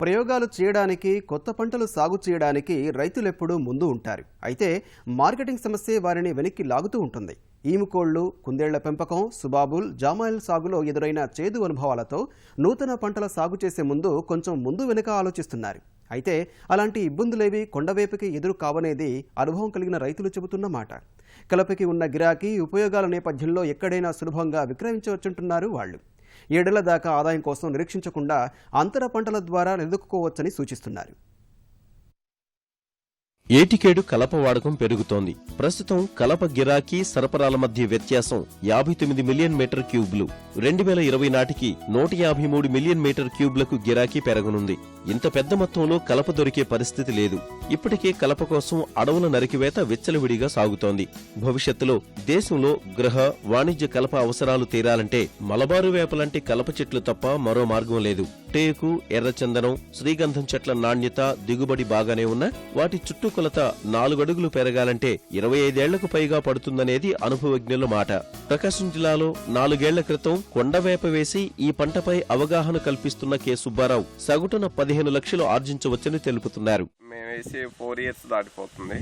ప్రయోగాలు చేయడానికి, కొత్త పంటలు సాగు చేయడానికి రైతులెప్పుడూ ముందు ఉంటారు. అయితే మార్కెటింగ్ సమస్య వారిని వెనక్కి లాగుతూ ఉంటుంది. ఈముకోళ్లు, కుందేళ్ల పెంపకం, సుబాబుల్, జామాయిల్ సాగులో ఎదురైన చేదు అనుభవాలతో నూతన పంటల సాగు చేసే ముందు కొంచెం ముందు వెనుక ఆలోచిస్తున్నారు. అయితే అలాంటి ఇబ్బందులేవి కొండవేపుకి ఎదురు కావనేది అనుభవం కలిగిన రైతులు చెబుతున్న మాట. కలపకి ఉన్న గిరాకీ, ఉపయోగాల నేపథ్యంలో ఎక్కడైనా సులభంగా విక్రయించవచ్చుంటున్నారు వాళ్ళు. ఏడేళ్ల దాకా ఆదాయం కోసం నిరీక్షించకుండా అంతర పంటల ద్వారా నిలదొక్కుకోవచ్చని సూచిస్తున్నారు. ఏటికేడు కలప వాడకం పెరుగుతోంది. ప్రస్తుతం కలప గిరాకీ, సరఫరాల మధ్య వ్యత్యాసం 59 మిలియన్ మీటర్ క్యూబ్లు. 2020 నాటికి 153 మిలియన్ మీటర్ క్యూబ్లకు గిరాకీ పెరగనుంది. ఇంత పెద్ద మొత్తంలో కలప దొరికే పరిస్థితి లేదు. ఇప్పటికే కలప కోసం అడవుల నరికివేత విచ్చలవిడిగా సాగుతోంది. భవిష్యత్తులో దేశంలో గృహ, వాణిజ్య కలప అవసరాలు తీరాలంటే మలబారు వేపలాంటి కలప చెట్లు తప్ప మరో మార్గం లేదు. టేకు, ఎర్రచందనం, శ్రీగంధం చెట్ల నాణ్యత, దిగుబడి బాగానే ఉన్నా వాటి చుట్టుకొలత 4 అడుగులు పెరగాలంటే 25 ఏళ్లకు పైగా పడుతుందనేది అనుభవజ్ఞుల మాట. ప్రకాశం జిల్లాలో 4 ఏళ్ల క్రితం కొండవేప వేసి ఈ పంటపై అవగాహన కల్పిస్తున్న కె సుబ్బారావు సగటున 15 లక్షలు ఆర్జించవచ్చని తెలుపుతున్నారు. మేము వేసి 4 ఇయర్స్ దాటిపోతుంది.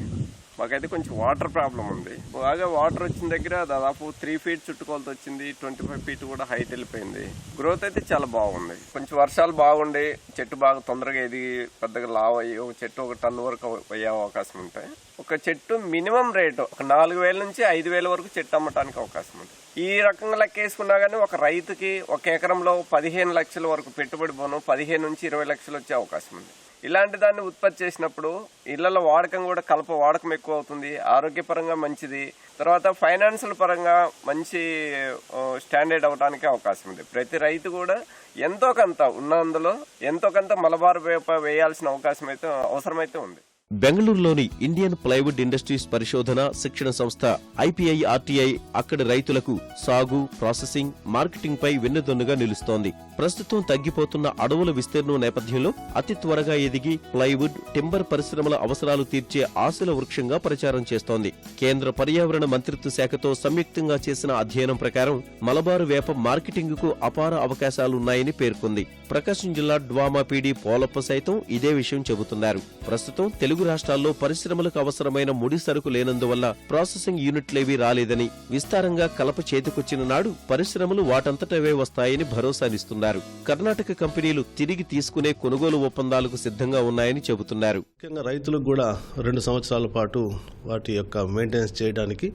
మాకైతే కొంచెం వాటర్ ప్రాబ్లం ఉంది. బాగా వాటర్ వచ్చిన దగ్గర దాదాపు 3 ఫీట్ చుట్టుకొలత వచ్చింది. 25 ఫీట్ కూడా హైట్ వెళ్ళిపోయింది. గ్రోత్ అయితే చాలా బాగుంది. కొంచెం వర్షాలు బాగుండి చెట్టు బాగా తొందరగా ఎదిగి పెద్దగా లావ్ అయ్యి ఒక చెట్టు 1 టన్ను వరకు అయ్యే అవకాశం ఉంటాయి. ఒక చెట్టు మినిమం రేటు 4,000 నుంచి 5,000 వరకు చెట్టు అమ్మటానికి అవకాశం ఉంది. ఈ రకంగా లెక్కేసుకున్నా కానీ ఒక రైతుకి 1 ఎకరంలో 15 లక్షల వరకు పెట్టుబడి పోను 15 నుంచి 20 లక్షలు వచ్చే అవకాశం ఉంది. ఇలాంటి దాన్ని ఉత్పత్తి చేసినప్పుడు ఇళ్లలో వాడకం కూడా కలప వాడకం ఎక్కువ అవుతుంది. ఆరోగ్యపరంగా మంచిది. తర్వాత ఫైనాన్షియల్ పరంగా మంచి స్టాండర్డ్ అవడానికి అవకాశం ఉంది. ప్రతి రైతు కూడా ఎంతో కొంత ఉన్నందులో ఎంతో కొంత మలబారు వేప వేయాల్సిన అవసరమైతే ఉంది. బెంగళూరులోని ఇండియన్ ప్లైవుడ్ ఇండస్ట్రీస్ పరిశోధన, శిక్షణ సంస్థ IPIRTI అక్కడి రైతులకు సాగు, ప్రాసెసింగ్, మార్కెటింగ్ పై వెన్నుదన్నుగా నిలుస్తోంది. ప్రస్తుతం తగ్గిపోతున్న అడవుల విస్తీర్ణం నేపథ్యంలో అతి త్వరగా ఎదిగి ప్లైవుడ్, టింబర్ పరిశ్రమల అవసరాలు తీర్చే ఆశల వృక్షంగా ప్రచారం చేస్తోంది. కేంద్ర పర్యావరణ మంత్రిత్వ శాఖతో సంయుక్తంగా చేసిన అధ్యయనం ప్రకారం మలబారు వేప మార్కెటింగ్ కు అపార అవకాశాలున్నాయని పేర్కొంది. ప్రకాశం జిల్లా డ్వామాపీడి పోలప్ప సైతం ఇదే విషయం చెబుతున్నారు. ప్రస్తుతం తెలుగు రాష్ట్రాల్లో పరిశ్రమలకు అవసరమైన ముడి సరుకు లేనందువల్ల ప్రాసెసింగ్ యూనిట్లేవీ రాలేదని, విస్తారంగా కలప చేతికొచ్చిన నాడు పరిశ్రమలు వాటంతటవే వస్తాయని భరోసానిస్తున్నారు. కర్ణాటక కంపెనీలు తిరిగి తీసుకునే కొనుగోలు ఒప్పందాలకు సిద్ధంగా ఉన్నాయని చెబుతున్నారు. ముఖ్యంగా రైతులకు కూడా 2 సంవత్సరాల పాటు వాటి యొక్క మెయింటెనెన్స్ చేయడానికి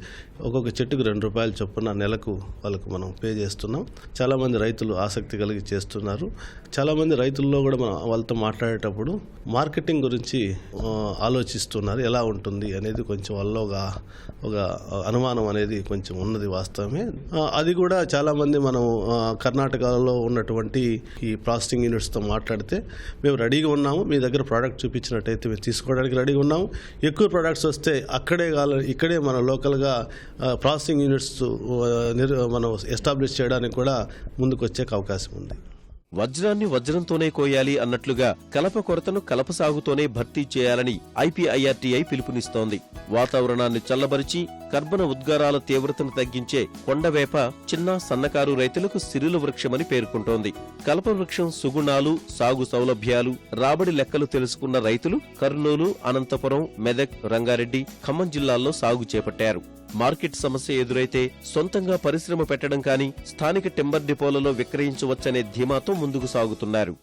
ఒక్కొక్క చెట్టుకు ₹2 చొప్పున నెలకు వాళ్ళకు మనం పే చేస్తున్నాం. చాలా మంది రైతులు ఆసక్తి కలిగి చేస్తున్నారు. చాలా మంది రైతుల్లో కూడా మనం వాళ్ళతో మాట్లాడేటప్పుడు మార్కెటింగ్ గురించి ఆలోచిస్తున్నారు. ఎలా ఉంటుంది అనేది కొంచెం వాళ్ళలో ఒక అనుమానం అనేది కొంచెం ఉన్నది వాస్తవమే. అది కూడా చాలా మంది మనం కర్ణాటకలో ఉన్నటువంటి ఈ ప్రాసెసింగ్ యూనిట్స్తో మాట్లాడితే మేము రెడీగా ఉన్నాము, మీ దగ్గర ప్రోడక్ట్ చూపించినట్టయితే మేము తీసుకోవడానికి రెడీగా ఉన్నాము. ఎక్కువ ప్రోడక్ట్స్ వస్తే ఇక్కడే మన లోకల్గా ప్రాసెసింగ్ యూనిట్స్ మనం ఎస్టాబ్లిష్ చేయడానికి కూడా ముందుకు వచ్చే అవకాశం ఉంది. వజ్రాన్ని వజ్రంతోనే కోయాలి అన్నట్లుగా కలప కొరతను కలప సాగుతోనే భర్తీ చేయాలని IPIRTI పిలుపునిస్తోంది. వాతావరణాన్ని చల్లబరిచి కర్బన ఉద్గారాల తీవ్రతను తగ్గించే కొండవేప చిన్న, సన్నకారు రైతులకు సిరుల వృక్షమని పేర్కొంటోంది. కలప వృక్షం సుగుణాలు, సాగు సౌలభ్యాలు, రాబడి లెక్కలు తెలుసుకున్న రైతులు కర్నూలు, అనంతపురం, మెదక్, రంగారెడ్డి, ఖమ్మం జిల్లాల్లో సాగు చేపట్టారు. మార్కెట్ సమస్య ఎదురైతే సొంతంగా పరిశ్రమ పెట్టడం కానీ స్థానిక టింబర్ డిపోలలో విక్రయించవచ్చనే ధీమాతో ముందుకు సాగుతున్నారు.